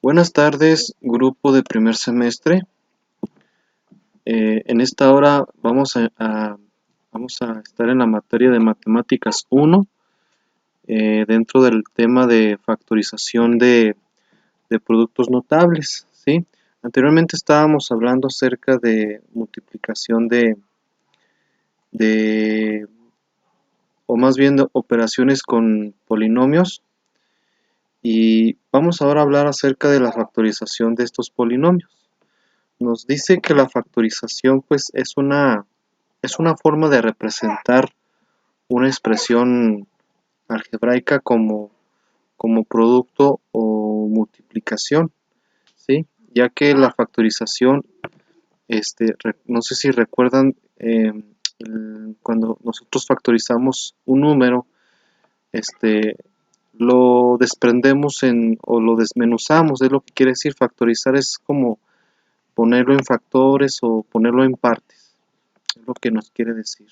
Buenas tardes, grupo de primer semestre. En esta hora vamos a estar en la materia de Matemáticas 1, dentro del tema de factorización de productos notables, ¿sí? Anteriormente estábamos hablando acerca de multiplicación de o más bien de operaciones con polinomios, y vamos ahora a hablar acerca de la factorización de estos polinomios. Nos dice que la factorización pues es una forma de representar una expresión algebraica como producto o multiplicación, ¿sí? Ya que la factorización, no sé si recuerdan, cuando nosotros factorizamos un número, este, lo desprendemos o lo desmenuzamos, es lo que quiere decir. Factorizar es como ponerlo en factores o ponerlo en partes, es lo que nos quiere decir.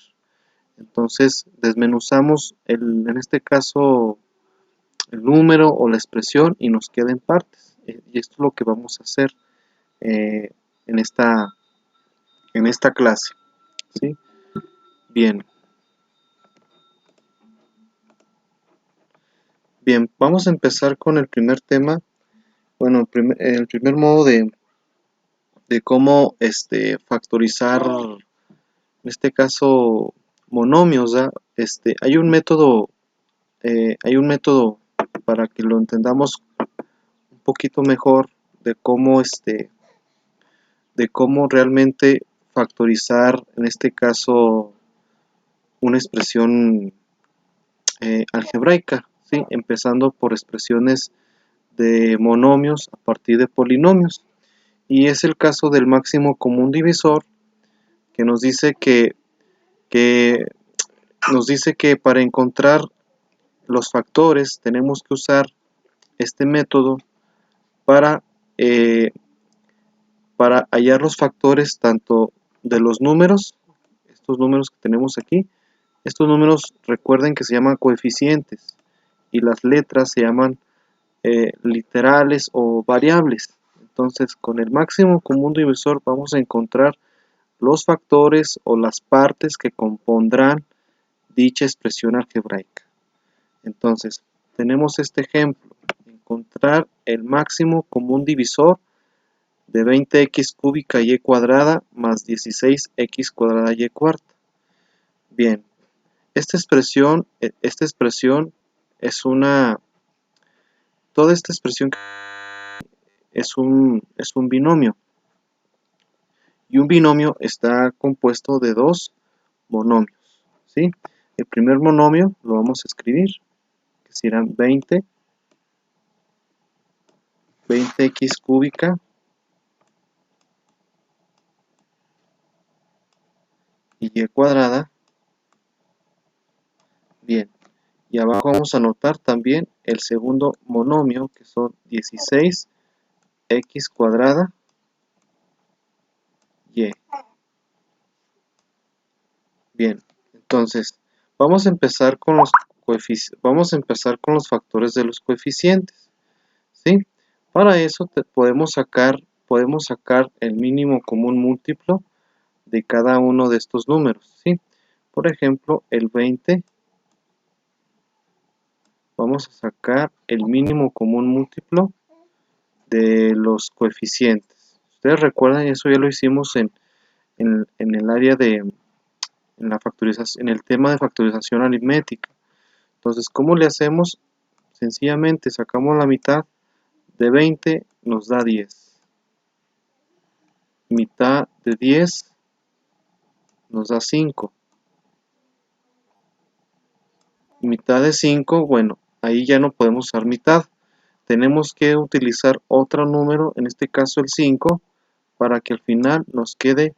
Entonces desmenuzamos en este caso el número o la expresión y nos queda en partes. Y esto es lo que vamos a hacer eh, en esta clase, ¿sí? Bien, bien, vamos a empezar con el primer tema. Bueno, el primer modo de cómo factorizar, en este caso, monomios, ¿da? Hay un método para que lo entendamos un poquito mejor de cómo realmente factorizar, en este caso, una expresión algebraica, ¿sí? Empezando por expresiones de monomios a partir de polinomios. Y es el caso del máximo común divisor, que que nos dice que para encontrar los factores tenemos que usar este método para, eh, para hallar los factores tanto de los números, estos números que tenemos aquí. Estos números, recuerden que se llaman coeficientes, y las letras se llaman literales o variables. Entonces, con el máximo común divisor vamos a encontrar los factores o las partes que compondrán dicha expresión algebraica. Entonces, tenemos este ejemplo: encontrar el máximo común divisor de 20x cúbica y cuadrada más 16x cuadrada y cuarta. Bien, esta expresión es toda esta expresión es un binomio, y un binomio está compuesto de dos monomios, ¿sí? El primer monomio lo vamos a escribir, que serán 20x cúbica y y cuadrada. Bien, y abajo vamos a anotar también el segundo monomio, que son 16x cuadrada y. Bien, entonces vamos a empezar con los factores de los coeficientes, ¿sí? Para eso podemos sacar el mínimo común múltiplo de cada uno de estos números, ¿sí? Por ejemplo, el 20, vamos a sacar el mínimo común múltiplo de los coeficientes. Ustedes recuerdan, eso ya lo hicimos en el área en la factorización, en el tema de factorización aritmética. Entonces, ¿cómo le hacemos? Sencillamente sacamos la mitad de 20, nos da 10. Mitad de 10 nos da 5. Mitad de 5, bueno, ahí ya no podemos usar mitad. Tenemos que utilizar otro número, en este caso el 5, para que al final nos quede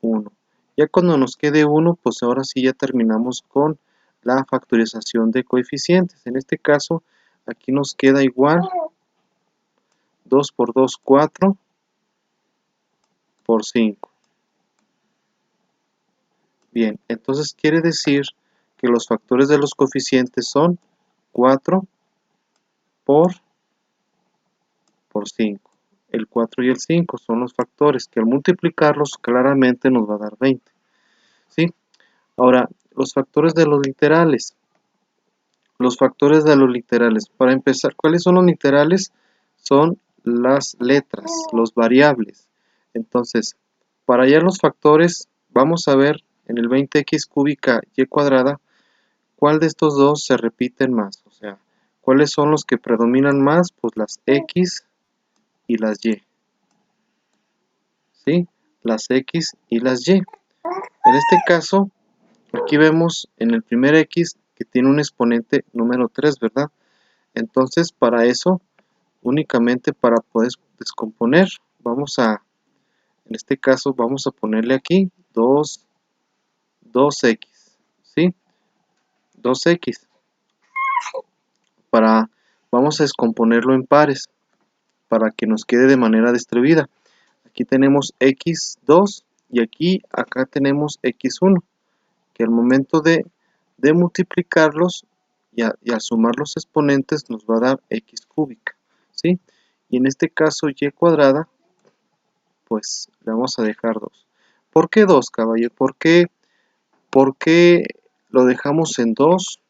1. Ya cuando nos quede 1, pues ahora sí ya terminamos con la factorización de coeficientes. En este caso, aquí nos queda igual 2 por 2, 4 por 5. Bien, entonces quiere decir que los factores de los coeficientes son 4 por por 5. El 4 y el 5 son los factores que al multiplicarlos claramente nos va a dar 20. ¿Sí? Ahora, los factores de los literales. Los factores de los literales. Para empezar, ¿cuáles son los literales? Son las letras, los variables. Entonces, para hallar los factores, vamos a ver en el 20x cúbica y cuadrada, ¿cuál de estos dos se repiten más? O sea, ¿cuáles son los que predominan más? Pues las x y las y. ¿Sí? Las x y las y. En este caso, aquí vemos en el primer x que tiene un exponente número 3, ¿verdad? Entonces, para eso, únicamente para poder descomponer, en este caso, vamos a ponerle aquí 2x, ¿sí? 2x. Vamos a descomponerlo en pares para que nos quede de manera distribuida. Aquí tenemos x2 y acá tenemos x1, que al momento de multiplicarlos y al sumar los exponentes nos va a dar x cúbica, ¿sí? Y en este caso y cuadrada, pues le vamos a dejar 2. ¿Por qué 2, caballero? ¿Por qué lo dejamos en 2?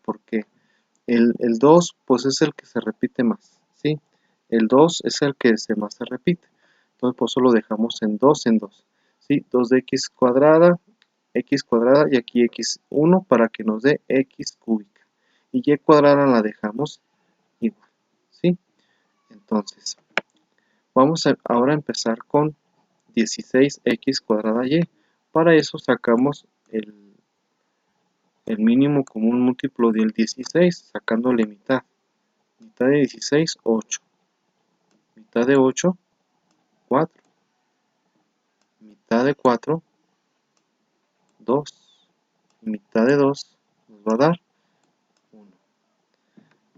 Porque el 2 pues es el que se repite más, ¿sí? El 2 es el que más se repite. Entonces por eso lo dejamos en 2 en 2. ¿Sí? 2 de x cuadrada y aquí x1 para que nos dé x cúbica. Y cuadrada la dejamos igual, ¿sí? Entonces, vamos ahora a empezar con 16x cuadrada y. Para eso sacamos el mínimo común múltiplo del 16, sacándole mitad. Mitad de 16, 8. Mitad de 8, 4. Mitad de 4, 2. Mitad de 2 nos va a dar 1.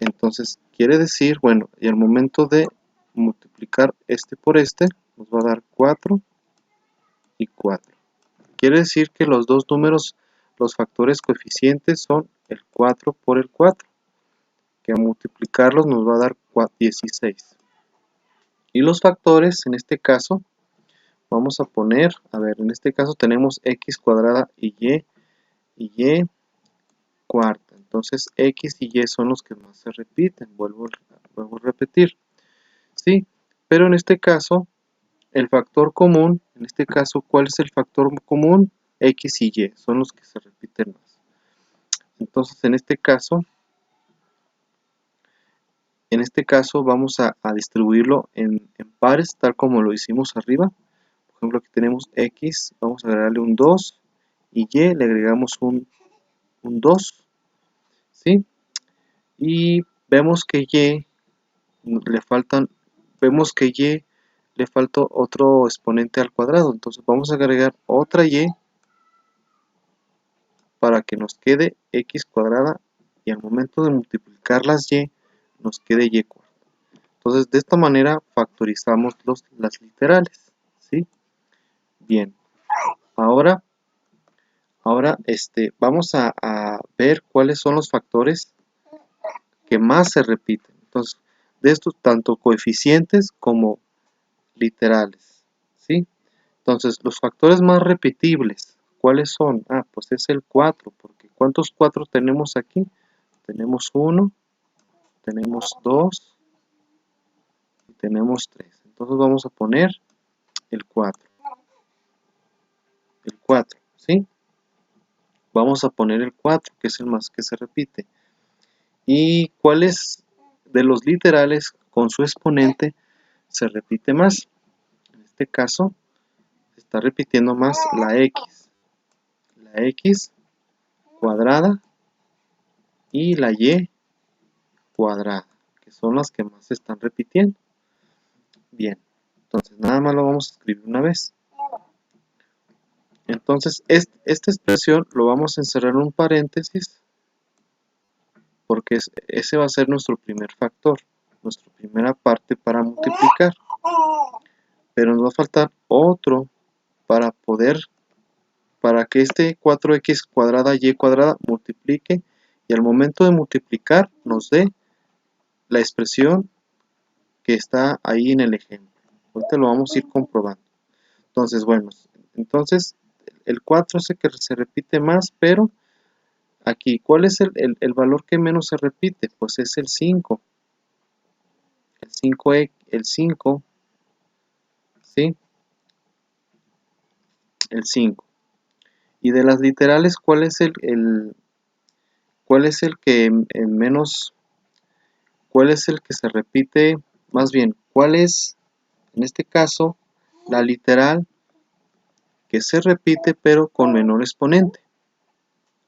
Entonces, quiere decir, bueno, y al momento de multiplicar este por este, nos va a dar 4 y 4. Quiere decir que los dos números, los factores coeficientes son el 4 por el 4, que a multiplicarlos nos va a dar 16. Y los factores, en este caso, vamos a poner, en este caso tenemos x cuadrada y y cuarta. Entonces x y y son los que más se repiten, vuelvo a repetir. Sí, pero en este caso, el factor común, en este caso, ¿cuál es el factor común? X y y, son los que se repiten más. Entonces, en este caso vamos a distribuirlo en pares, tal como lo hicimos arriba. Por ejemplo, aquí tenemos x, vamos a agregarle un 2 y le agregamos un 2, ¿sí? Y vemos que le falta otro exponente al cuadrado, entonces vamos a agregar otra y para que nos quede x cuadrada y al momento de multiplicar las y nos quede y cuadrada. Entonces de esta manera factorizamos las literales, ¿sí? Bien, ahora vamos a ver cuáles son los factores que más se repiten. Entonces, de estos tanto coeficientes como literales, ¿sí? Entonces, los factores más repetibles, ¿cuáles son? Pues es el 4, porque ¿cuántos 4 tenemos aquí? Tenemos 1, tenemos 2 y tenemos 3. Entonces vamos a poner el 4. El 4, ¿sí? Vamos a poner el 4, que es el más que se repite. ¿Y cuáles de los literales con su exponente se repite más? En este caso, se está repitiendo más la x. La x cuadrada y la y cuadrada, que son las que más se están repitiendo. Bien, entonces nada más lo vamos a escribir una vez. Entonces, esta expresión lo vamos a encerrar en un paréntesis porque ese va a ser nuestro primer factor, nuestra primera parte para multiplicar. Pero nos va a faltar otro para que este 4x cuadrada y cuadrada multiplique y al momento de multiplicar nos dé la expresión que está ahí en el ejemplo. Ahorita lo vamos a ir comprobando. Entonces, bueno, entonces el 4 es el que se repite más, pero aquí, ¿cuál es el valor que menos se repite? Pues es el 5. El 5, ¿sí? El 5. Y de las literales, cuál es el que menos, cuál es el que se repite? Más bien, ¿cuál es, en este caso, la literal que se repite pero con menor exponente?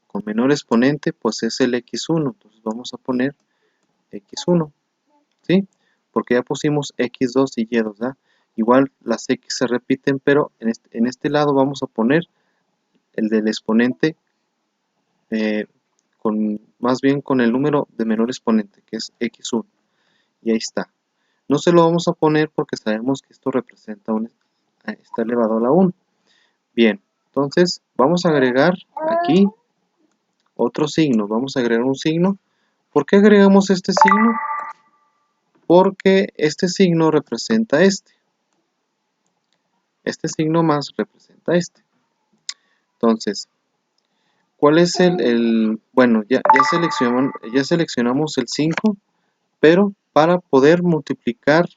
Con menor exponente, pues es el x1. Entonces vamos a poner x1, ¿sí? Porque ya pusimos x2 y y2, ¿verdad? Igual las x se repiten, pero en este lado vamos a poner el del exponente, más bien con el número de menor exponente, que es x1. Y ahí está. No se lo vamos a poner porque sabemos que esto representa está elevado a la 1. Bien, entonces vamos a agregar aquí otro signo. Vamos a agregar un signo. ¿Por qué agregamos este signo? Porque este signo representa este. Este signo más representa este. Entonces, ¿cuál es bueno, ya seleccionamos el 5, pero para poder multiplicar,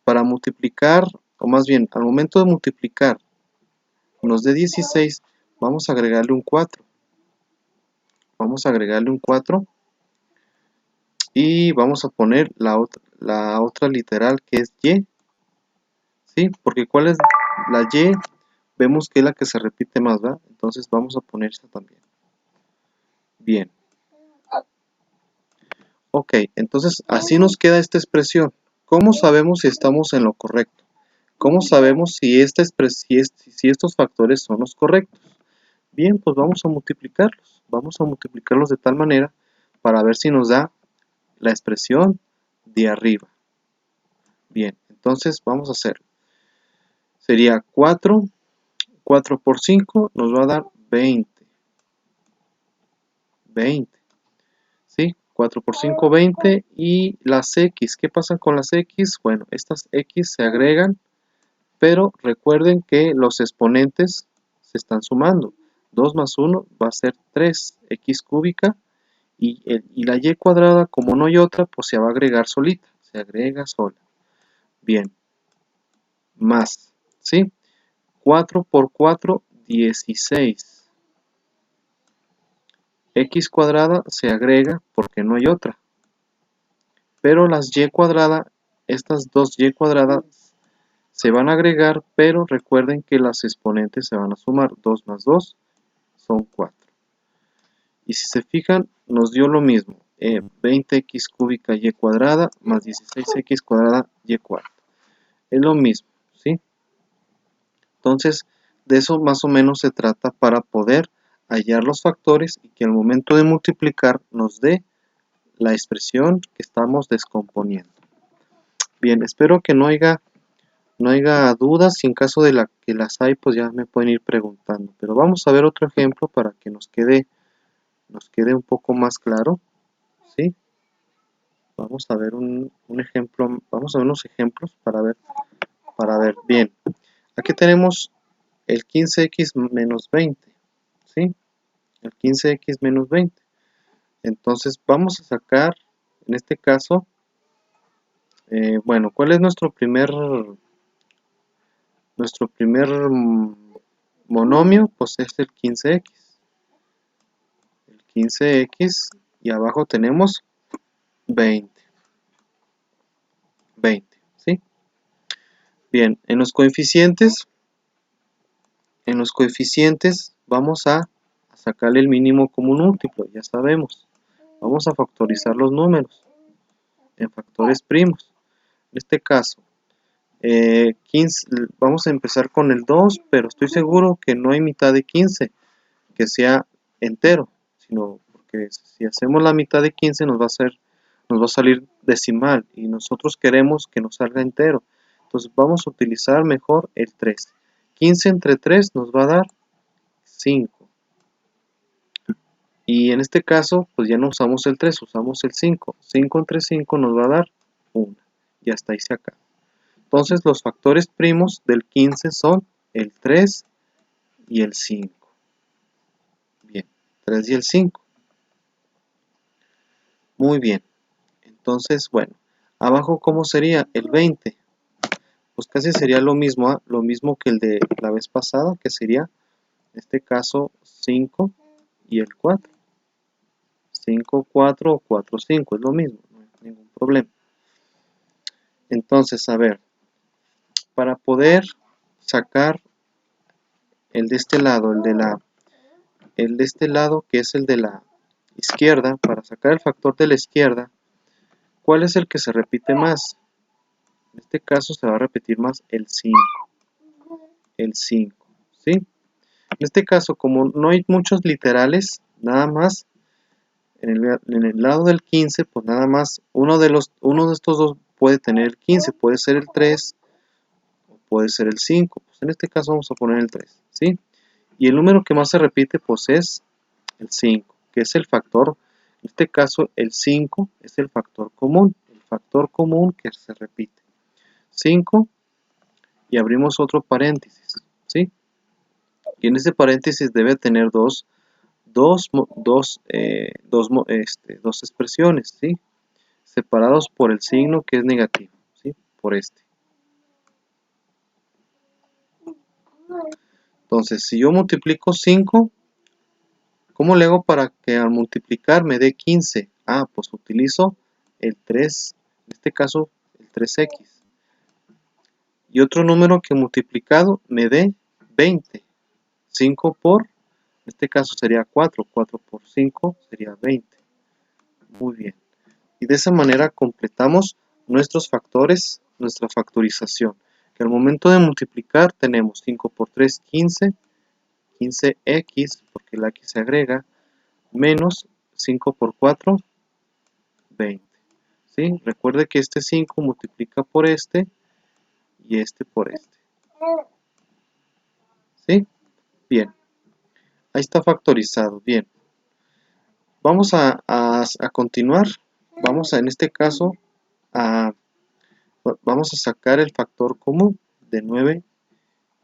o más bien, al momento de multiplicar nos dé 16, vamos a agregarle un 4. Vamos a agregarle un 4 y vamos a poner la otra literal que es y, ¿sí? Porque ¿cuál es la y? Vemos que es la que se repite más, ¿verdad? Entonces vamos a poner esta también. Bien. Ok, entonces así nos queda esta expresión. ¿Cómo sabemos si estamos en lo correcto? ¿Cómo sabemos si estos factores son los correctos? Bien, pues vamos a multiplicarlos. Vamos a multiplicarlos de tal manera para ver si nos da la expresión de arriba. Bien, entonces vamos a hacer. Sería 4 por 5 nos va a dar 20. 20. ¿Sí? 4 por 5, 20. Y las X, ¿qué pasa con las X? Bueno, estas X se agregan, pero recuerden que los exponentes se están sumando. 2 más 1 va a ser 3, X cúbica. Y la Y cuadrada, como no hay otra, pues se va a agregar solita. Se agrega sola. Bien. Más, ¿sí? 4 por 4, 16. X cuadrada se agrega porque no hay otra. Pero las y cuadrada, estas dos y cuadradas se van a agregar, pero recuerden que las exponentes se van a sumar. 2 más 2 son 4. Y si se fijan, nos dio lo mismo. 20x cúbica y cuadrada más 16x cuadrada y cuarta. Es lo mismo, ¿sí? Entonces, de eso más o menos se trata para poder hallar los factores y que al momento de multiplicar nos dé la expresión que estamos descomponiendo. Bien, espero que no haya dudas. Si en caso de que las hay, pues ya me pueden ir preguntando. Pero vamos a ver otro ejemplo para que nos quede un poco más claro, ¿sí? Vamos a ver un ejemplo, vamos a ver unos ejemplos para ver bien. Aquí tenemos el 15x menos 20, ¿sí? El 15x menos 20. Entonces vamos a sacar, en este caso, bueno, ¿cuál es nuestro primer monomio? Pues es el 15x. El 15x y abajo tenemos 20. 20, ¿sí? Bien, en los coeficientes vamos a sacarle el mínimo común múltiplo, ya sabemos. Vamos a factorizar los números en factores primos. En este caso, 15, vamos a empezar con el 2, pero estoy seguro que no hay mitad de 15 que sea entero, sino porque si hacemos la mitad de 15 nos va a salir decimal y nosotros queremos que nos salga entero. Entonces vamos a utilizar mejor el 3. 15 entre 3 nos va a dar 5. Y en este caso, pues ya no usamos el 3, usamos el 5. 5 entre 5 nos va a dar 1. y hasta ahí se acaba. Entonces los factores primos del 15 son el 3 y el 5. Bien, 3 y el 5. Muy bien. Entonces, bueno, abajo ¿cómo sería? El 20. Pues casi sería lo mismo, ¿ah? Lo mismo que el de la vez pasada, que sería, en este caso, 5 y el 4. 5, 4 o 4, 5, es lo mismo, no hay ningún problema. Entonces, a ver, para poder sacar el de este lado, el de este lado que es el de la izquierda, para sacar el factor de la izquierda, ¿cuál es el que se repite más? En este caso se va a repetir más el 5, ¿sí? En este caso, como no hay muchos literales, nada más en el lado del 15, pues nada más uno de estos dos puede tener el 15, puede ser el 3 o puede ser el 5. Pues en este caso vamos a poner el 3, ¿sí? Y el número que más se repite pues es el 5, que es el factor, en este caso el 5 es el factor común que se repite. 5 y abrimos otro paréntesis, ¿sí? Y en ese paréntesis debe tener dos expresiones, ¿sí? Separados por el signo que es negativo, ¿sí? Por este. Entonces, si yo multiplico 5, ¿cómo le hago para que al multiplicar me dé 15? Ah, pues utilizo el 3, en este caso el 3x. Y otro número que multiplicado me dé 20. 5 por, en este caso sería 4. 4 por 5 sería 20. Muy bien. Y de esa manera completamos nuestros factores, nuestra factorización. Que al momento de multiplicar tenemos 5 por 3, 15. 15x, porque la x se agrega, menos 5 por 4, 20. ¿Sí? Recuerde que este 5 multiplica por este y este por este. ¿Sí? Bien. Ahí está factorizado. Bien. Vamos a continuar. Vamos a, en este caso, vamos a sacar el factor común de 9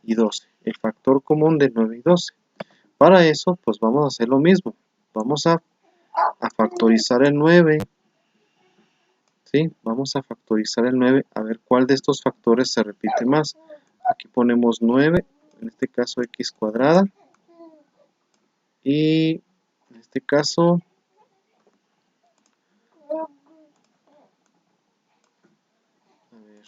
y 12. El factor común de 9 y 12. Para eso, pues vamos a hacer lo mismo. Vamos a factorizar el 9. ¿Sí? Vamos a factorizar el 9, a ver cuál de estos factores se repite más. Aquí ponemos 9, en este caso x cuadrada, y en este caso, a ver,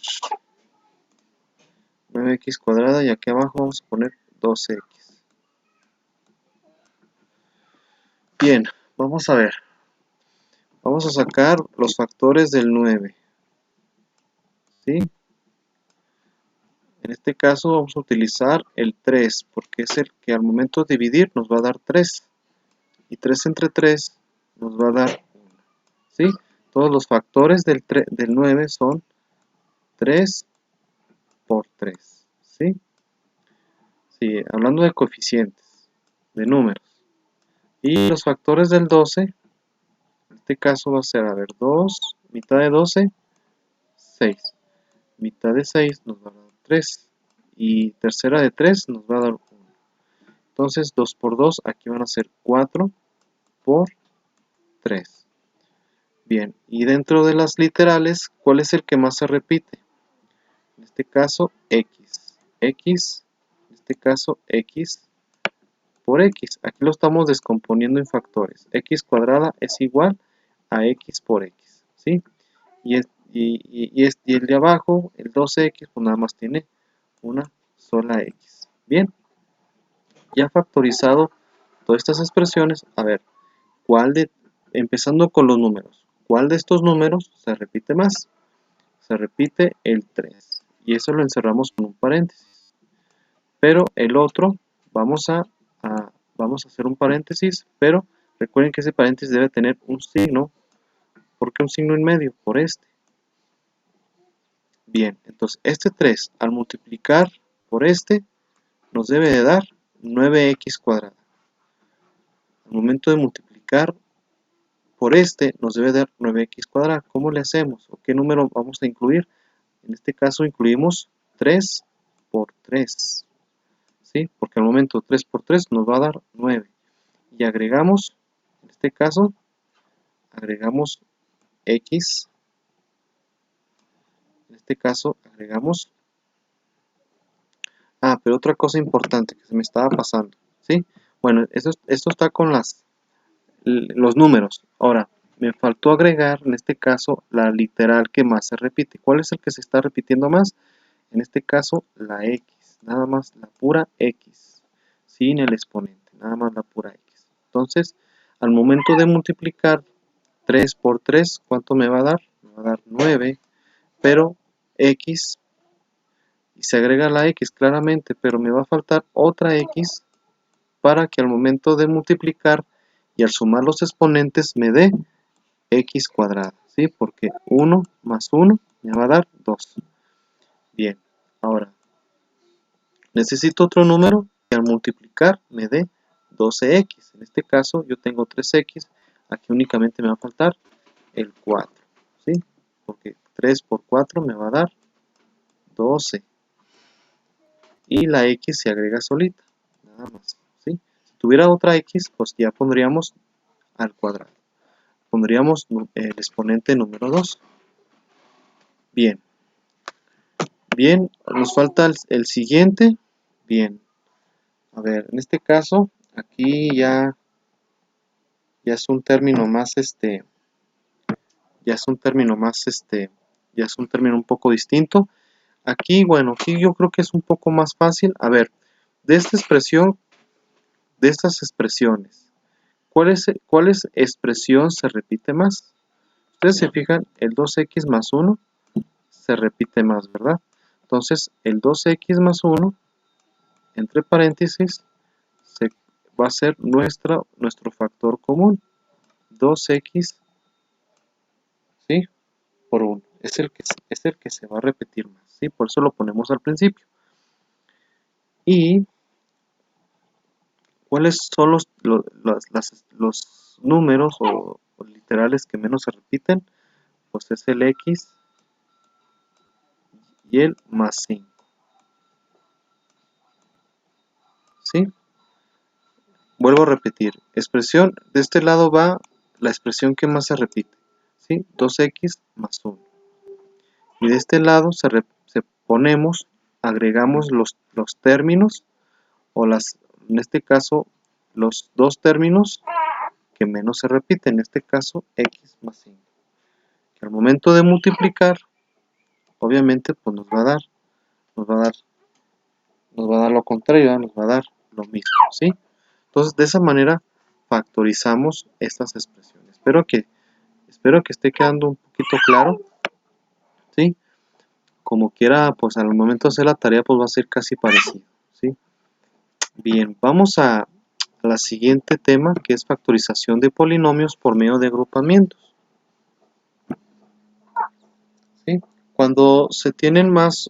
9x cuadrada, y aquí abajo vamos a poner 12x. Bien, vamos a ver. Vamos a sacar los factores del 9. ¿Sí? En este caso vamos a utilizar el 3, porque es el que al momento de dividir nos va a dar 3. Y 3 entre 3 nos va a dar 1. ¿Sí? Todos los factores del 9 son 3 por 3. ¿Sí? Sí, hablando de coeficientes, de números. Y los factores del 12, en este caso va a ser, a ver, 2, mitad de 12, 6. Mitad de 6 nos va a dar 3. Y tercera de 3 nos va a dar 1. Entonces 2 por 2, aquí van a ser 4 por 3. Bien, y dentro de las literales, ¿cuál es el que más se repite? En este caso, x. X, en este caso, x por x. Aquí lo estamos descomponiendo en factores. X cuadrada es igual a x por x. ¿Sí? Y el de abajo, el 12x, pues nada más tiene una sola x. Bien, ya factorizado todas estas expresiones, a ver, empezando con los números, ¿cuál de estos números se repite más? Se repite el 3. Y eso lo encerramos con un paréntesis. Pero el otro, vamos a hacer un paréntesis, pero recuerden que ese paréntesis debe tener un signo. ¿Por qué un signo en medio? Por este. Bien, entonces este 3 al multiplicar por este nos debe de dar 9x cuadrada. Al momento de multiplicar por este nos debe dar 9x cuadrada. ¿Cómo le hacemos? ¿O qué número vamos a incluir? En este caso incluimos 3 por 3, ¿sí? Porque al momento 3 por 3 nos va a dar 9. Y agregamos, en este caso, agregamos x. En este caso agregamos... pero otra cosa importante que se me estaba pasando, ¿sí? Bueno, esto está con los números. Ahora, me faltó agregar, en este caso, la literal que más se repite. ¿Cuál es el que se está repitiendo más? En este caso, la x. Nada más la pura x. Sin el exponente. Nada más la pura x. Entonces, al momento de multiplicar 3 por 3, ¿cuánto me va a dar? Me va a dar 9. Pero x, y se agrega la x claramente, pero me va a faltar otra x para que al momento de multiplicar y al sumar los exponentes me dé x cuadrada, ¿sí? Porque 1 más 1 me va a dar 2. Bien, ahora necesito otro número que al multiplicar me dé 12x. En este caso yo tengo 3x, aquí únicamente me va a faltar el 4, ¿sí? Porque 3 por 4 me va a dar 12. Y la x se agrega solita, nada más, ¿sí? Si tuviera otra x, pues ya pondríamos al cuadrado. Pondríamos el exponente número 2. Bien, nos falta el siguiente. Bien, a ver, en este caso, aquí ya es un término más, ya es un término un poco distinto. Aquí, bueno, aquí yo creo que es un poco más fácil. A ver, de esta expresión, de estas expresiones, ¿cuál expresión se repite más? Ustedes se fijan, el 2x más 1 se repite más, ¿verdad? Entonces, el 2x más 1, entre paréntesis, va a ser nuestro factor común. 2x, ¿sí? Por 1. Es el que se va a repetir más, ¿sí? Por eso lo ponemos al principio. ¿Y cuáles son los números o literales que menos se repiten? Pues es el x y el más 5. ¿Sí? Vuelvo a repetir. Expresión, de este lado va la expresión que más se repite. ¿Sí? 2x más 1. Y de este lado agregamos los términos, o en este caso, los dos términos que menos se repiten, en este caso, x más 5. Que al momento de multiplicar, obviamente, pues nos va a dar lo contrario, nos va a dar lo mismo, ¿sí? Entonces, de esa manera factorizamos estas expresiones. Espero que esté quedando un poquito claro, ¿sí? Como quiera, pues al momento de hacer la tarea, pues va a ser casi parecido, ¿sí? Bien, vamos a la siguiente tema, que es factorización de polinomios por medio de agrupamientos, ¿sí? Cuando se tienen más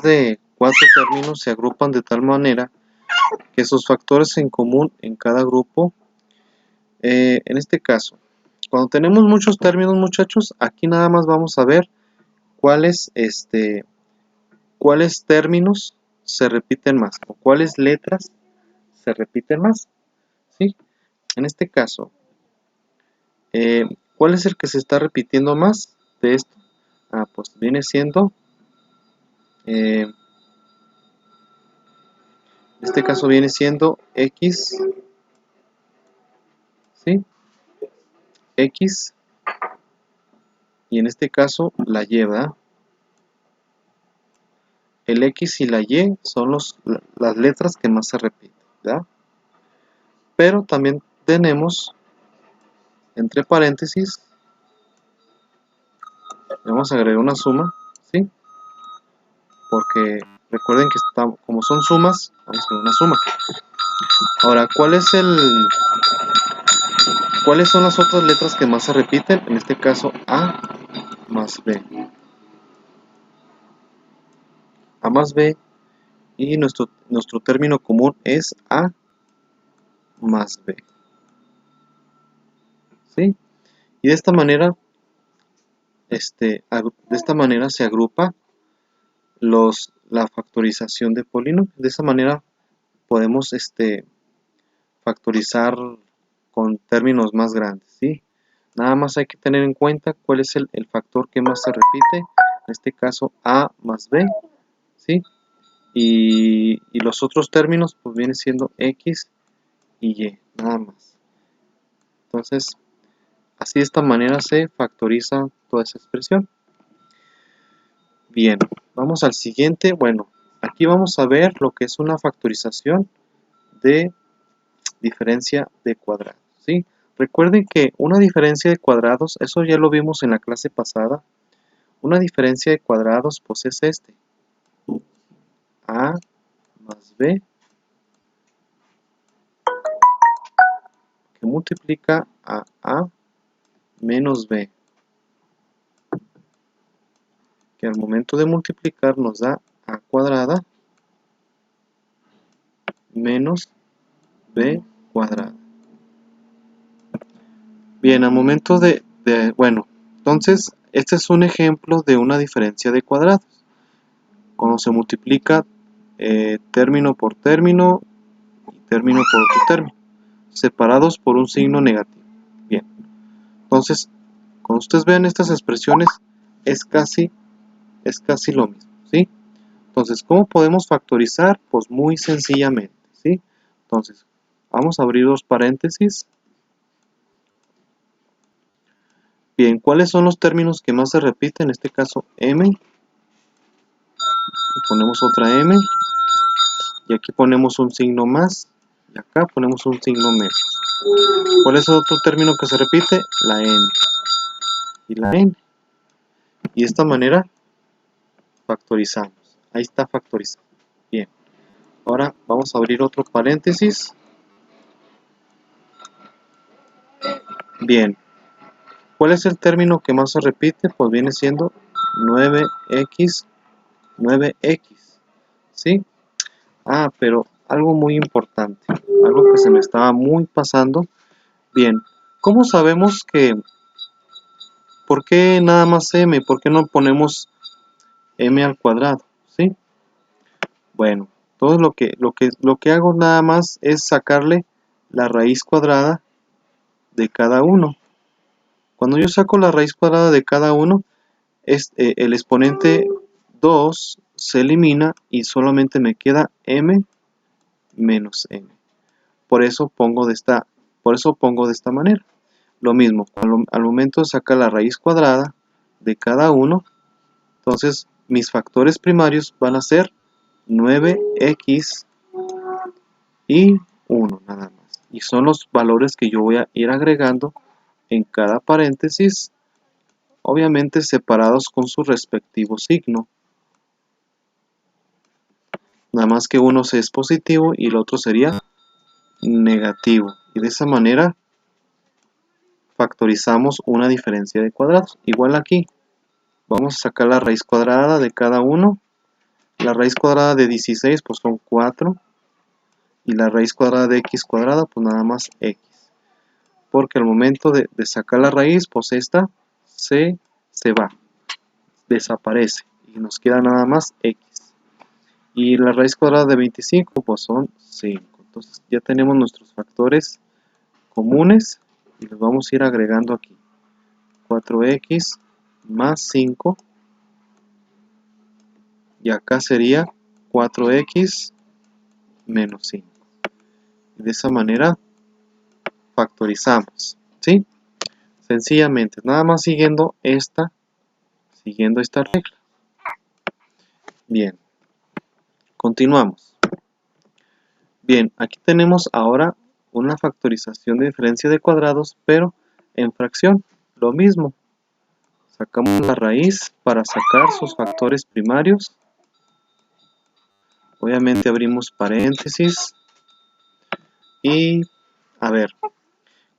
de 4 términos, se agrupan de tal manera que sus factores en común en cada grupo, en este caso, cuando tenemos muchos términos, muchachos, aquí nada más vamos a ver cuáles términos se repiten más o cuáles letras se repiten más, ¿sí? En este caso, ¿cuál es el que se está repitiendo más de esto? Pues viene siendo, en este caso viene siendo x, ¿sí? X, y en este caso la y, ¿verdad? El x y la y son las letras que más se repiten, ¿verdad? Pero también tenemos, entre paréntesis, vamos a agregar una suma, ¿sí? Porque recuerden que como son sumas, vamos a hacer una suma. Ahora, ¿cuáles son las otras letras que más se repiten? En este caso, A más B. A más B, y nuestro término común es A más B, ¿sí? Y de esta manera de esta manera se agrupa la factorización de polinomios. De esa manera podemos factorizar con términos más grandes, ¿sí? Nada más hay que tener en cuenta cuál es el factor que más se repite, en este caso a más b, ¿sí? Y los otros términos pues vienen siendo x y y, nada más. Entonces, así de esta manera se factoriza toda esa expresión. Bien, vamos al siguiente. Bueno, aquí vamos a ver lo que es una factorización de diferencia de cuadrados, ¿sí? Recuerden que una diferencia de cuadrados, eso ya lo vimos en la clase pasada. Una diferencia de cuadrados pues es a más b que multiplica a menos b, que al momento de multiplicar nos da a cuadrada menos b cuadrada. Bien, al momento bueno, entonces este es un ejemplo de una diferencia de cuadrados. Cuando se multiplica término por término y término por otro término, separados por un signo negativo. Bien, entonces, cuando ustedes vean estas expresiones, es casi lo mismo, ¿sí? Entonces, ¿cómo podemos factorizar? Pues muy sencillamente, ¿sí? Entonces, vamos a abrir los paréntesis. Bien, ¿cuáles son los términos que más se repiten? En este caso, m. Ponemos otra m. Y aquí ponemos un signo más. Y acá ponemos un signo menos. ¿Cuál es el otro término que se repite? La n. Y la n. Y de esta manera factorizamos. Ahí está factorizado. Bien. Ahora vamos a abrir otro paréntesis. Bien. ¿Cuál es el término que más se repite? Pues viene siendo 9x, 9x. ¿Sí? Ah, pero algo muy importante. Algo que se me estaba muy pasando. Bien. ¿Cómo sabemos que... ¿Por qué nada más m? ¿Por qué no ponemos m al cuadrado? ¿Sí? Bueno, todo lo que hago nada más es sacarle la raíz cuadrada de cada uno. Cuando yo saco la raíz cuadrada de cada uno, el exponente 2 se elimina y solamente me queda m menos m. Por eso pongo de esta manera. Lo mismo, al momento de sacar la raíz cuadrada de cada uno, entonces mis factores primarios van a ser 9x y 1 nada más. Y son los valores que yo voy a ir agregando en cada paréntesis, obviamente separados con su respectivo signo. Nada más que uno es positivo y el otro sería negativo. Y de esa manera factorizamos una diferencia de cuadrados. Igual aquí, vamos a sacar la raíz cuadrada de cada uno. La raíz cuadrada de 16 pues son 4. Y la raíz cuadrada de x cuadrada pues nada más x. Porque al momento de sacar la raíz pues esta se va, desaparece. Y nos queda nada más x. Y la raíz cuadrada de 25 pues son 5. Entonces ya tenemos nuestros factores comunes y los vamos a ir agregando aquí. 4x más 5 y acá sería 4x menos 5. Y de esa manera factorizamos, ¿sí? Sencillamente, nada más siguiendo esta regla. Bien, continuamos. Bien, aquí tenemos ahora una factorización de diferencia de cuadrados, pero en fracción. Lo mismo, sacamos la raíz para sacar sus factores primarios. Obviamente abrimos paréntesis. Y, a ver,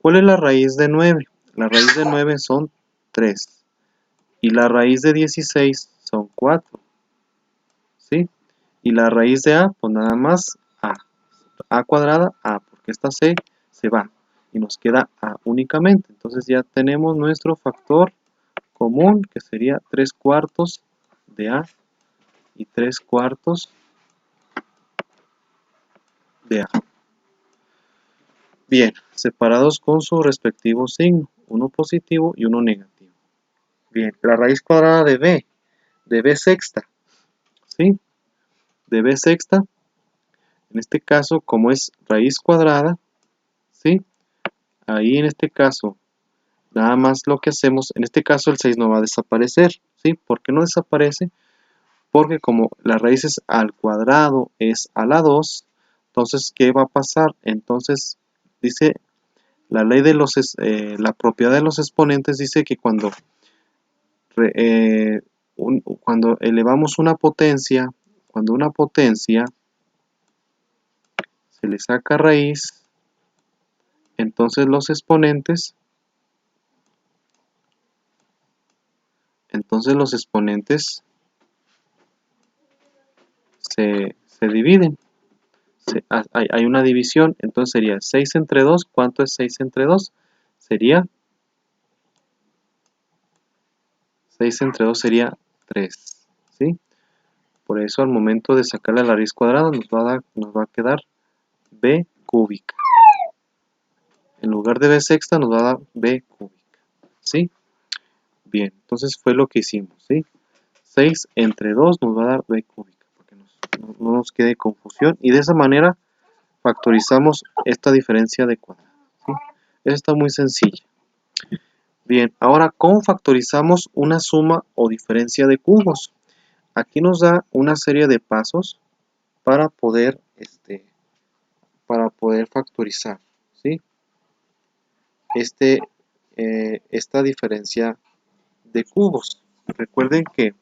¿cuál es la raíz de 9? La raíz de 9 son 3. Y la raíz de 16 son 4. ¿Sí? Y la raíz de a, pues nada más a. A cuadrada, a, porque esta c se va. Y nos queda a únicamente. Entonces ya tenemos nuestro factor común, que sería 3/4 de A y 3/4 de A. Bien, separados con su respectivo signo, uno positivo y uno negativo. Bien, la raíz cuadrada de B sexta, ¿sí? De B sexta, en este caso, como es raíz cuadrada, ¿sí? Ahí en este caso, nada más lo que hacemos, en este caso el 6 no va a desaparecer, ¿sí? ¿Por qué no desaparece? Porque como la raíz es al cuadrado es a la 2, entonces, ¿qué va a pasar? Entonces, dice la ley de la propiedad de los exponentes, dice que cuando elevamos una potencia, cuando una potencia se le saca raíz, entonces los exponentes se dividen. Hay una división, entonces sería 6 entre 2. ¿Cuánto es 6 entre 2? Sería 6 entre 2 sería 3, ¿sí? Por eso al momento de sacarle la raíz cuadrada nos va a quedar b cúbica. En lugar de b sexta nos va a dar b cúbica, ¿sí? Bien, entonces fue lo que hicimos, ¿sí? 6 entre 2 nos va a dar b cúbica, para que no nos quede confusión. Y de esa manera factorizamos esta diferencia de cuadrado, ¿sí? Eso está muy sencilla. Bien, ahora, ¿cómo factorizamos una suma o diferencia de cubos? Aquí nos da una serie de pasos para poder factorizar, ¿sí? Esta diferencia de cubos. Recuerden que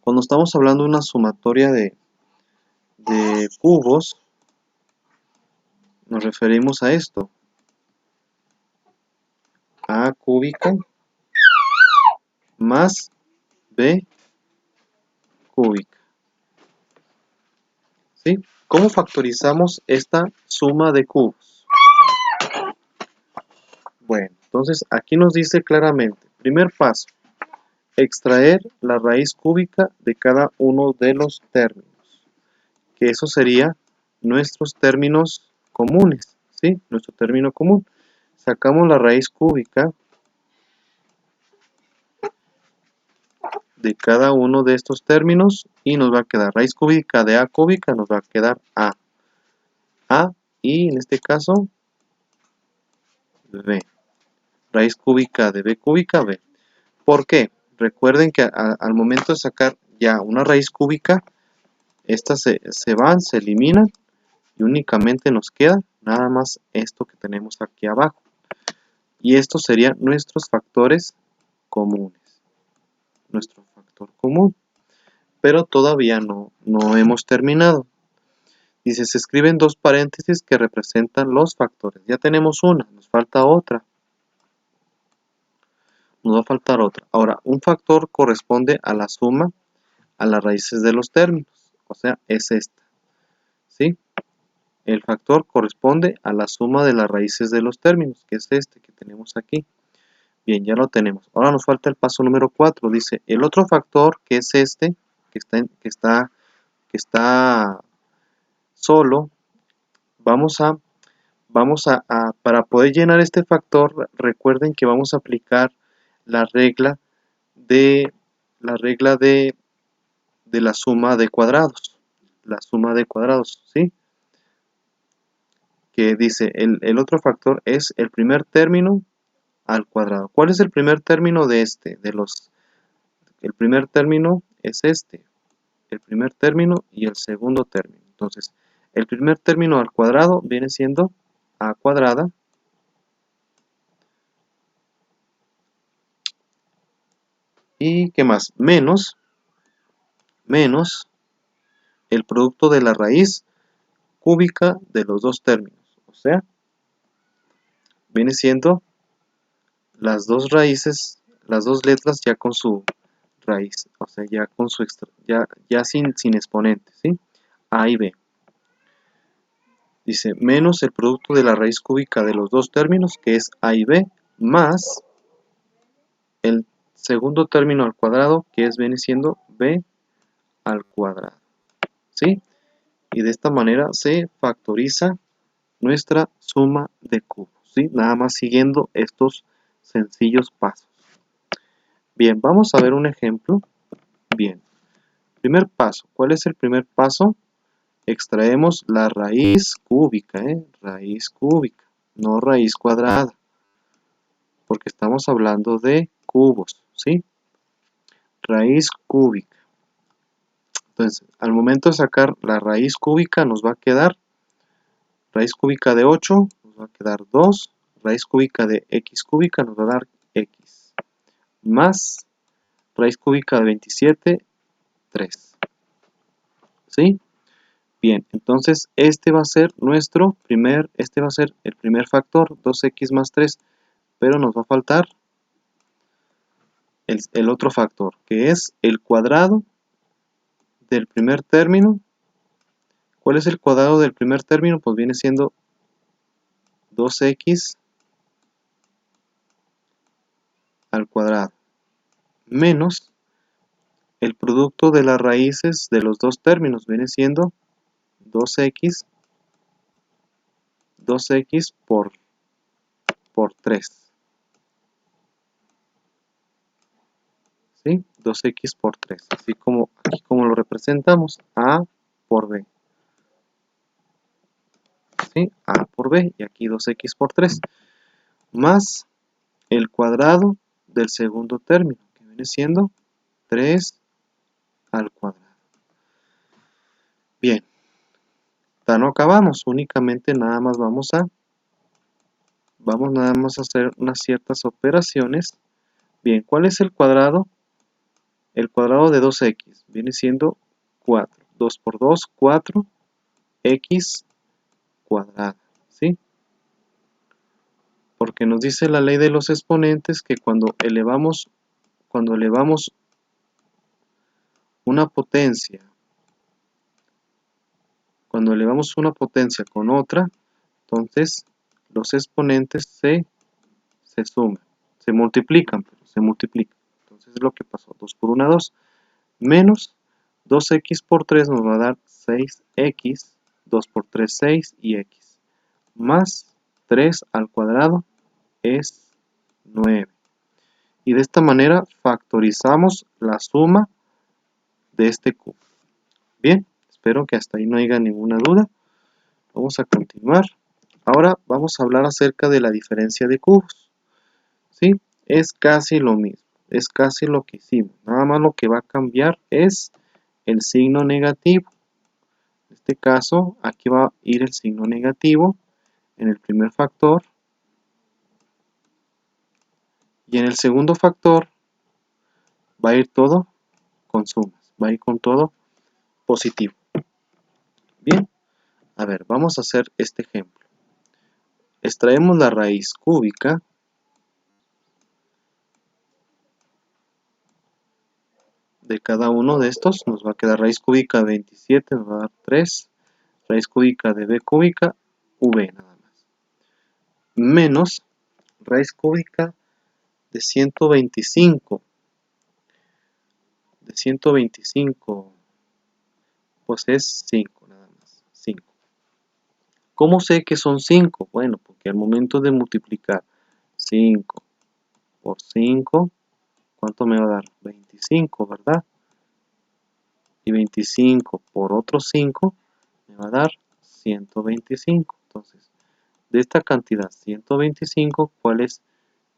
cuando estamos hablando de una sumatoria de cubos, nos referimos a esto: a cúbica más b cúbica, ¿sí? ¿Cómo factorizamos esta suma de cubos? Bueno, entonces aquí nos dice claramente, primer paso, extraer la raíz cúbica de cada uno de los términos, que eso sería nuestros términos comunes, ¿sí? Nuestro término común. Sacamos la raíz cúbica de cada uno de estos términos y nos va a quedar raíz cúbica de a cúbica, nos va a quedar a y en este caso b. Raíz cúbica de b cúbica, b. ¿Por qué? Recuerden que al momento de sacar ya una raíz cúbica, estas se van, se eliminan y únicamente nos queda nada más esto que tenemos aquí abajo. Y estos serían nuestros factores comunes. Nuestro factor común. Pero todavía no hemos terminado. Dice, se escriben dos paréntesis que representan los factores. Ya tenemos una, nos falta otra. Nos va a faltar otra. Ahora, un factor corresponde a la suma a las raíces de los términos. O sea, es esta. ¿Sí? El factor corresponde a la suma de las raíces de los términos, que es este que tenemos aquí. Bien, ya lo tenemos. Ahora nos falta el paso número 4. Dice, el otro factor, que es este, que está solo, para poder llenar este factor, recuerden que vamos a aplicar la regla de la suma de cuadrados. La suma de cuadrados, ¿sí? Que dice, el otro factor es el primer término al cuadrado. ¿Cuál es el primer término de este? El primer término es este. El primer término y el segundo término. Entonces, el primer término al cuadrado viene siendo a cuadrada y ¿qué más? Menos el producto de la raíz cúbica de los dos términos. O sea, viene siendo las dos raíces, las dos letras ya con su raíz, o sea, ya con su ya sin exponente, ¿sí? A y B. Dice, menos el producto de la raíz cúbica de los dos términos, que es A y B, más el segundo término al cuadrado, que viene siendo b al cuadrado, ¿sí? Y de esta manera se factoriza nuestra suma de cubos, ¿sí? Nada más siguiendo estos sencillos pasos. Bien, vamos a ver un ejemplo. Bien, primer paso. ¿Cuál es el primer paso? Extraemos la raíz cúbica, raíz cúbica, no raíz cuadrada, porque estamos hablando de cubos, ¿sí? Raíz cúbica. Entonces, al momento de sacar la raíz cúbica nos va a quedar raíz cúbica de 8, nos va a quedar 2, raíz cúbica de x cúbica nos va a dar x, más raíz cúbica de 27, 3, ¿sí? Bien, entonces este va a ser el primer factor, 2x más 3, pero nos va a faltar el otro factor, que es el cuadrado del primer término. ¿Cuál es el cuadrado del primer término? Pues viene siendo 2x al cuadrado menos el producto de las raíces de los dos términos, viene siendo 2x por 3, ¿sí? 2x por 3, así como aquí como lo representamos, a por b, ¿sí? A por b, y aquí 2x por 3, más el cuadrado del segundo término, que viene siendo 3 al cuadrado. Bien, ya no acabamos, únicamente nada más vamos nada más a hacer unas ciertas operaciones. Bien, ¿cuál es el cuadrado? El cuadrado de 2x viene siendo 4. 2 por 2, 4, x cuadrada, ¿sí? Porque nos dice la ley de los exponentes que cuando elevamos una potencia, con otra, entonces los exponentes se suman, se multiplican, Entonces es lo que pasó, 2 por 1, 2, menos 2x por 3 nos va a dar 6x, 2 por 3, 6 y x, más 3 al cuadrado es 9. Y de esta manera factorizamos la suma de este cubo. Bien, espero que hasta ahí no haya ninguna duda. Vamos a continuar. Ahora vamos a hablar acerca de la diferencia de cubos, ¿sí? Es casi lo mismo, es casi lo que hicimos. Nada más lo que va a cambiar es el signo negativo. En este caso, aquí va a ir el signo negativo en el primer factor. Y en el segundo factor va a ir todo con sumas, va a ir con todo positivo. Bien, a ver, vamos a hacer este ejemplo. Extraemos la raíz cúbica de cada uno de estos. Nos va a quedar raíz cúbica de 27, nos va a dar 3. Raíz cúbica de b cúbica, v nada más. Menos raíz cúbica de 125. De 125, pues es 5 nada más. 5. ¿Cómo sé que son 5? Bueno, porque al momento de multiplicar 5 por 5, ¿cuánto me va a dar? 25, ¿verdad? Y 25 por otros 5 me va a dar 125. Entonces, de esta cantidad 125, ¿cuál es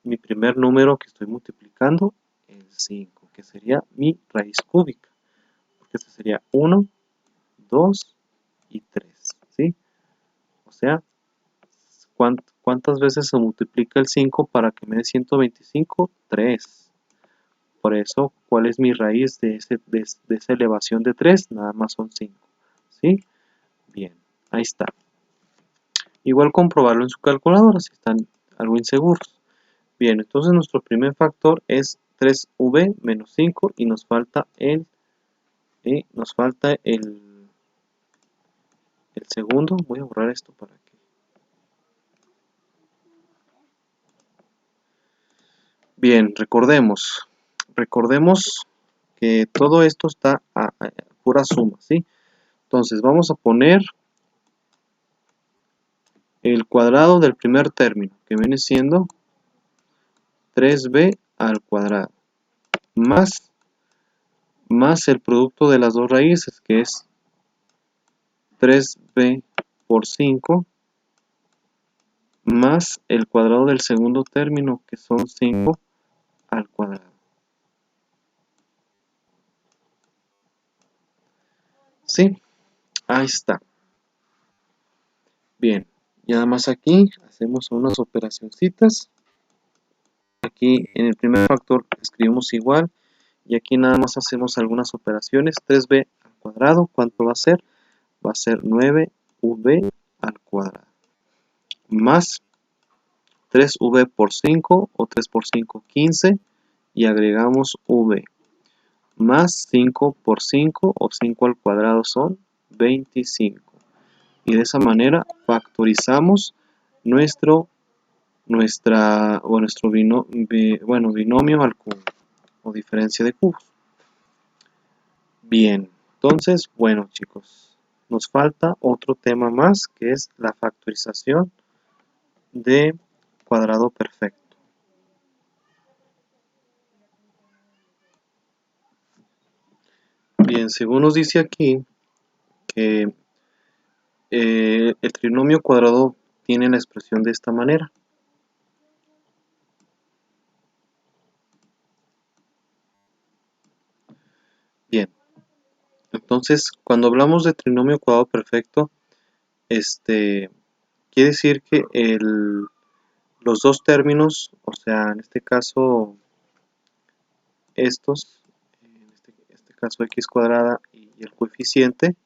mi primer número que estoy multiplicando? El 5, que sería mi raíz cúbica. Porque este sería 1, 2 y 3, ¿sí? O sea, ¿cuántas veces se multiplica el 5 para que me dé 125? 3. Por eso, ¿cuál es mi raíz de esa elevación de 3? Nada más son 5, ¿sí? Bien, ahí está. Igual comprobarlo en su calculadora si están algo inseguros. Bien, entonces nuestro primer factor es 3v menos 5 y nos falta el segundo. Voy a borrar esto para que Bien, recordemos que todo esto está a pura suma, ¿sí? Entonces vamos a poner el cuadrado del primer término, que viene siendo 3b al cuadrado, más el producto de las dos raíces, que es 3b por 5, más el cuadrado del segundo término, que son 5 al cuadrado. ¿Sí? Ahí está. Bien, y nada más aquí hacemos unas operacioncitas. Aquí en el primer factor escribimos igual, y aquí nada más hacemos algunas operaciones. 3b al cuadrado, ¿cuánto va a ser? Va a ser 9v al cuadrado, más 3v por 5, o 3 por 5, 15, y agregamos v, más 5 por 5, o 5 al cuadrado, son 25. Y de esa manera factorizamos nuestro binomio al cubo, o diferencia de cubos. Bien, entonces, bueno chicos, nos falta otro tema más, que es la factorización de cuadrado perfecto. Bien, según nos dice aquí que el trinomio cuadrado tiene la expresión de esta manera. Bien, entonces cuando hablamos de trinomio cuadrado perfecto, quiere decir que los dos términos, o sea, en este caso estos, en este caso x cuadrada y el coeficiente,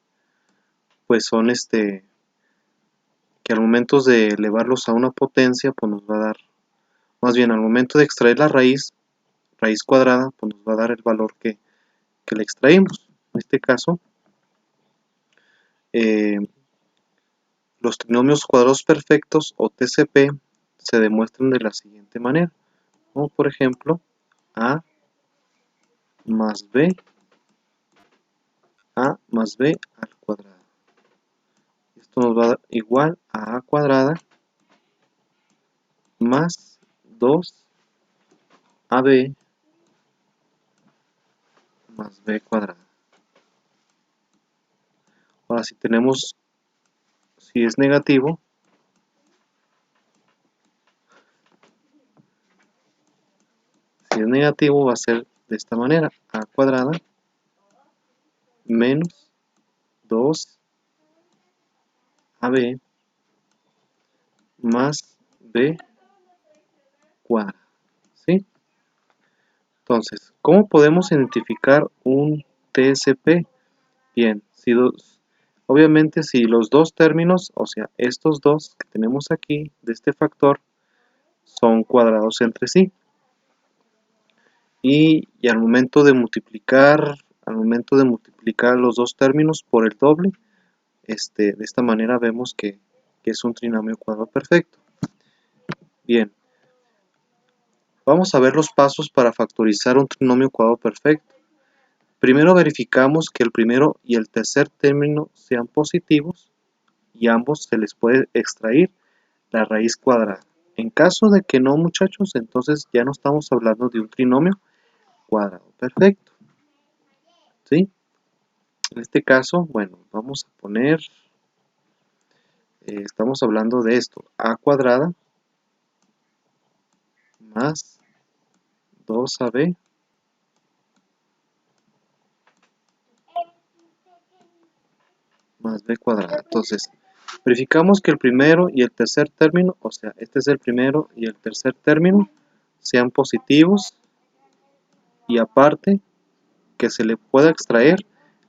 pues son que al momento de elevarlos a una potencia, pues nos va a dar, más bien al momento de extraer la raíz cuadrada, pues nos va a dar el valor que le extraímos. En este caso, los trinomios cuadrados perfectos, o TCP, se demuestran de la siguiente manera, como por ejemplo a más b al cuadrado. Esto nos va a dar igual a cuadrada más 2ab más b cuadrada. Ahora, si es negativo, va a ser de esta manera: a cuadrada menos 2ab más b cuadrada. ¿Sí? Entonces, ¿cómo podemos identificar un TSP? Bien, obviamente si los dos términos, o sea, estos dos que tenemos aquí de este factor, son cuadrados entre sí, y al momento de multiplicar los dos términos por el doble, de esta manera vemos que es un trinomio cuadrado perfecto. Bien, vamos a ver los pasos para factorizar un trinomio cuadrado perfecto. Primero verificamos que el primero y el tercer término sean positivos, y ambos se les puede extraer la raíz cuadrada. En caso de que no, muchachos, entonces ya no estamos hablando de un trinomio cuadrado perfecto. ¿Sí? En este caso, bueno, vamos a poner, estamos hablando de esto: a cuadrada más 2ab más b cuadrada. Entonces, verificamos que el primero y el tercer término, o sea, este es el primero y el tercer término, sean positivos, y aparte que se le pueda extraer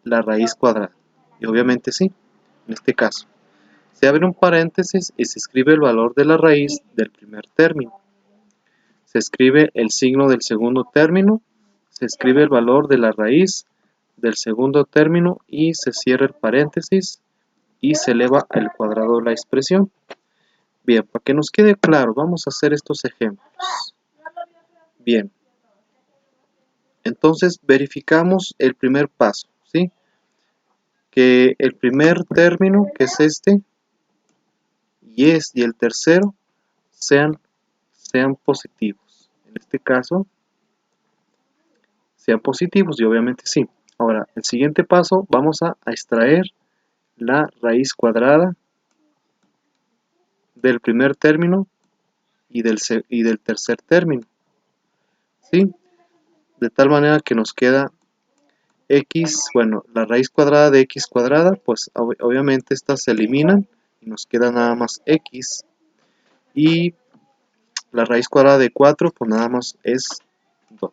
la raíz cuadrada. Y obviamente sí, en este caso. Se abre un paréntesis y se escribe el valor de la raíz del primer término. Se escribe el signo del segundo término, se escribe el valor de la raíz del segundo término y se cierra el paréntesis y se eleva al cuadrado de la expresión. Bien, para que nos quede claro, vamos a hacer estos ejemplos. Bien, entonces verificamos el primer paso, ¿sí? Que el primer término, que es este, y el tercero sean positivos. En este caso, sean positivos y obviamente sí. Ahora, el siguiente paso, vamos a extraer la raíz cuadrada del primer término y del tercer término, ¿sí? De tal manera que nos queda x, bueno, la raíz cuadrada de x cuadrada, pues obviamente estas se eliminan y nos queda nada más x, y la raíz cuadrada de 4 pues nada más es 2.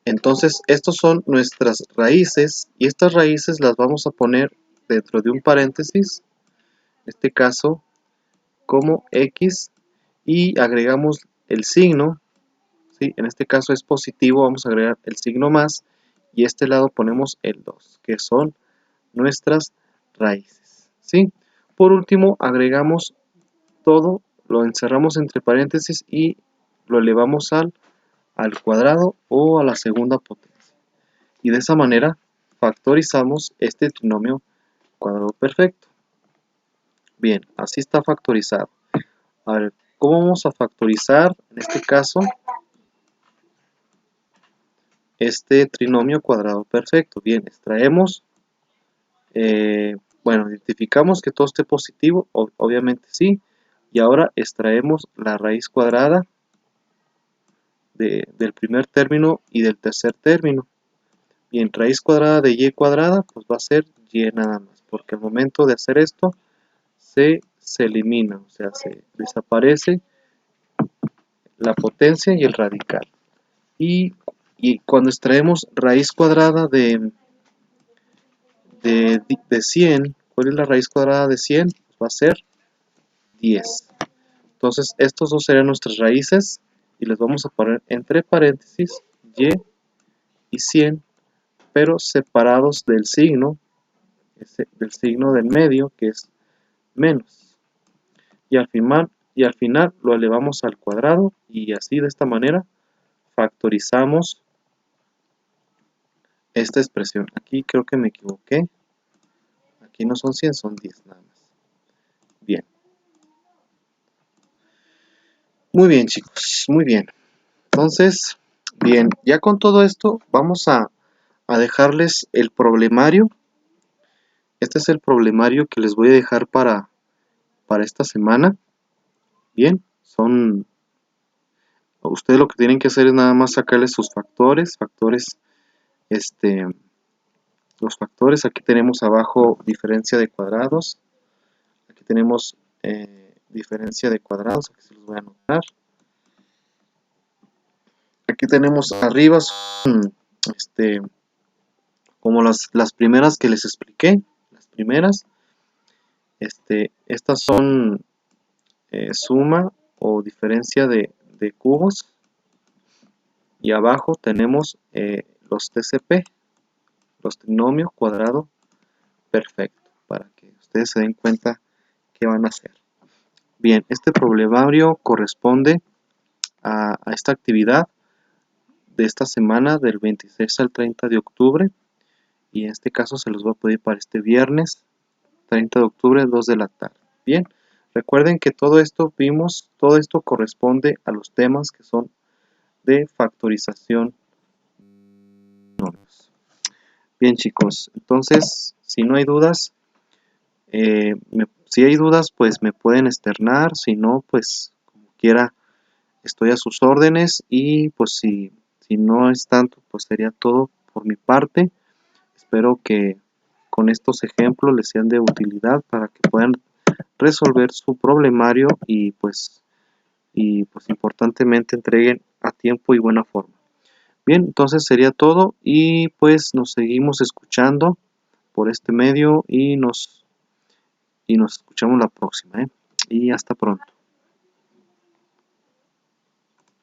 Entonces estos son nuestras raíces y estas raíces las vamos a poner dentro de un paréntesis, en este caso como x, y agregamos el signo, ¿sí? En este caso es positivo, vamos a agregar el signo más y este lado ponemos el 2, que son nuestras raíces, ¿sí? Por último agregamos todo, lo encerramos entre paréntesis y lo elevamos al cuadrado o a la segunda potencia. Y de esa manera factorizamos este trinomio cuadrado perfecto. Bien, así está factorizado. A ver, ¿cómo vamos a factorizar en este caso este trinomio cuadrado perfecto? Bien, extraemos, bueno, identificamos que todo esté positivo, obviamente sí, y ahora extraemos la raíz cuadrada del primer término y del tercer término. Bien, raíz cuadrada de y cuadrada, pues va a ser y nada más, porque al momento de hacer esto se elimina, o sea, se desaparece la potencia y el radical. Y cuando extraemos raíz cuadrada de 100, ¿cuál es la raíz cuadrada de 100? Pues va a ser 10. Entonces, estos dos serían nuestras raíces y les vamos a poner entre paréntesis y 100, pero separados del signo del medio, que es menos. Y al final lo elevamos al cuadrado y así de esta manera factorizamos esta expresión. Aquí creo que me equivoqué. Aquí no son 100, son 10 nada más. Bien. Muy bien, chicos, muy bien. Entonces, bien, ya con todo esto vamos a dejarles el problemario. Este es el problemario que les voy a dejar para esta semana. Bien, ustedes lo que tienen que hacer es nada más sacarles sus factores, los factores. Aquí tenemos abajo diferencia de cuadrados, aquí tenemos diferencia de cuadrados, aquí se los voy a anotar. Aquí tenemos arriba son, como las primeras que les expliqué, las primeras, estas son suma o diferencia de cubos, y abajo tenemos los TCP, los trinomio cuadrado perfecto, para que ustedes se den cuenta qué van a hacer. Bien, este problemario corresponde a esta actividad de esta semana del 26 al 30 de octubre, y en este caso se los voy a pedir para este viernes 30 de octubre 2 de la tarde. Bien, recuerden que todo esto corresponde a los temas que son de factorización. Bien, chicos, entonces si no hay dudas, si hay dudas pues me pueden externar, si no pues como quiera estoy a sus órdenes, y pues si no es tanto pues sería todo por mi parte. Espero que con estos ejemplos les sean de utilidad para que puedan resolver su problemario y pues importantemente entreguen a tiempo y buena forma. Bien, entonces sería todo y pues nos seguimos escuchando por este medio y nos escuchamos la próxima, y hasta pronto.